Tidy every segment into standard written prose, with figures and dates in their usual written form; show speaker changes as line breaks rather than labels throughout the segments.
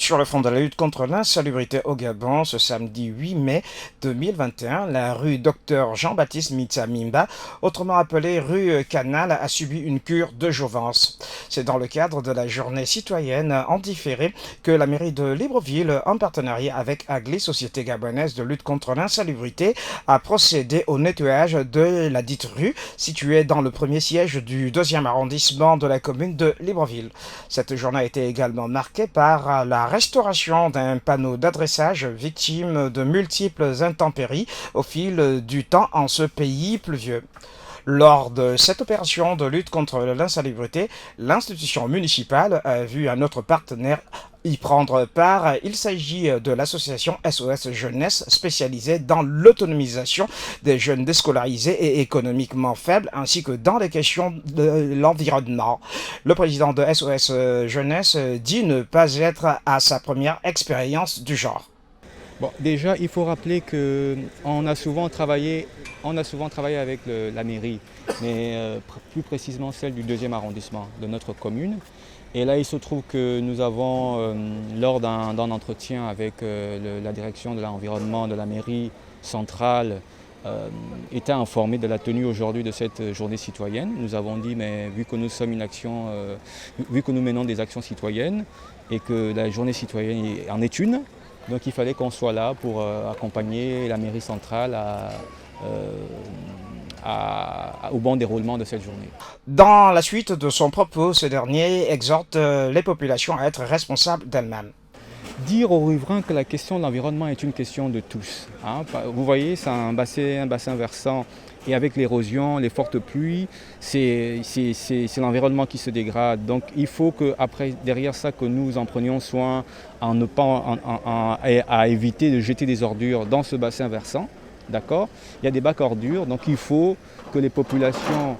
Sur le front de la lutte contre l'insalubrité au Gabon, ce samedi 8 mai 2021, la rue Dr Jean-Baptiste Mitsamimba, autrement appelée rue Canal, a subi une cure de jouvence. C'est dans le cadre de la journée citoyenne en différé que la mairie de Libreville, en partenariat avec AGLI, Société gabonaise de lutte contre l'insalubrité, a procédé au nettoyage de la dite rue, située dans le premier siège du 2e arrondissement de la commune de Libreville. Cette journée a été également marquée par la restauration d'un panneau d'adressage victime de multiples intempéries au fil du temps en ce pays pluvieux. Lors de cette opération de lutte contre l'insalubrité, l'institution municipale a vu un autre partenaire y prendre part. Il s'agit de l'association SOS Jeunesse spécialisée dans l'autonomisation des jeunes déscolarisés et économiquement faibles ainsi que dans les questions de l'environnement. Le président de SOS Jeunesse dit ne pas être à sa première expérience du genre.
Bon, déjà, il faut rappeler qu'on a souvent travaillé, avec la mairie, mais plus précisément celle du 2e arrondissement de notre commune. Et là, il se trouve que nous avons, lors d'un entretien avec la direction de l'environnement de la mairie centrale, été informés de la tenue aujourd'hui de cette journée citoyenne. Nous avons dit, mais vu que nous sommes vu que nous menons des actions citoyennes et que la journée citoyenne en est une, donc il fallait qu'on soit là pour accompagner la mairie centrale au bon déroulement de cette journée.
Dans la suite de son propos, ce dernier exhorte les populations à être responsables d'elles-mêmes.
Dire aux riverains que la question de l'environnement est une question de tous. Hein. Vous voyez, c'est un bassin versant et avec l'érosion, les fortes pluies, c'est l'environnement qui se dégrade. Donc il faut que derrière ça, que nous en prenions soin à éviter de jeter des ordures dans ce bassin versant. D'accord ? Il y a des bacs ordures, donc il faut que les populations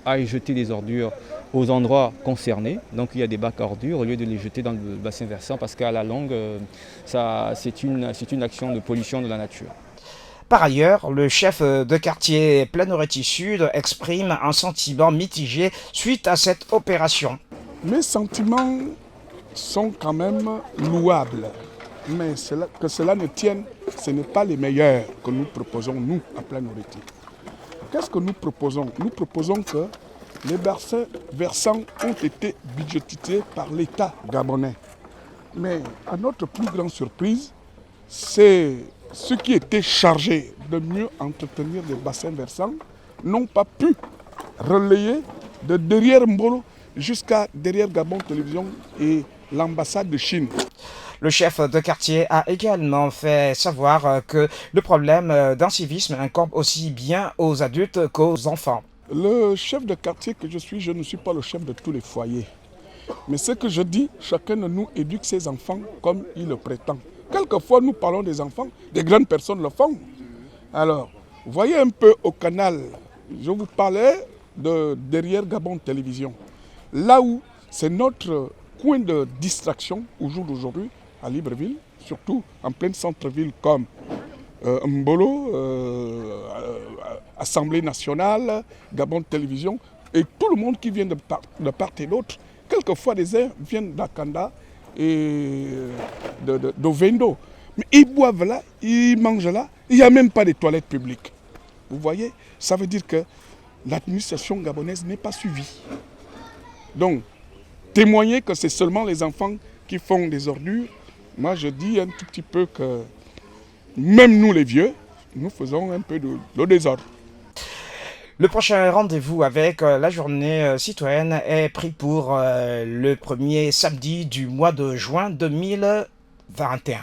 aillent jeter des ordures aux endroits concernés. Donc il y a des bacs ordures au lieu de les jeter dans le bassin versant parce qu'à la longue, c'est une action de pollution de la nature.
Par ailleurs, le chef de quartier Planoretti Sud exprime un sentiment mitigé suite à cette opération.
Mes sentiments sont quand même louables, mais que cela ne tienne, ce n'est pas les meilleurs que nous proposons, nous, à Planoretti. Qu'est-ce que nous proposons ? Nous proposons que les bassins versants ont été budgétisés par l'État gabonais. Mais à notre plus grande surprise, c'est ceux qui étaient chargés de mieux entretenir les bassins versants n'ont pas pu relayer de derrière Mbolo jusqu'à derrière Gabon Télévision et l'ambassade de Chine.
Le chef de quartier a également fait savoir que le problème d'incivisme incombe aussi bien aux adultes qu'aux enfants.
Le chef de quartier que je suis, je ne suis pas le chef de tous les foyers. Mais ce que je dis, chacun de nous éduque ses enfants comme il le prétend. Quelquefois, nous parlons des enfants, des grandes personnes le font. Alors, voyez un peu au canal, je vous parlais de derrière Gabon Télévision. Là où c'est notre coin de distraction au jour d'aujourd'hui, à Libreville, surtout en plein centre-ville comme Mbolo, Assemblée nationale, Gabon Télévision, et tout le monde qui vient de part et d'autre. Quelquefois, des uns viennent d'Akanda et d'Ovendo. Mais ils boivent là, ils mangent là, il n'y a même pas de toilettes publiques. Vous voyez, ça veut dire que l'administration gabonaise n'est pas suivie. Donc, témoigner que c'est seulement les enfants qui font des ordures, moi je dis un tout petit peu que même nous les vieux, nous faisons un peu de désordre.
Le prochain rendez-vous avec la journée citoyenne est pris pour le premier samedi du mois de juin 2021.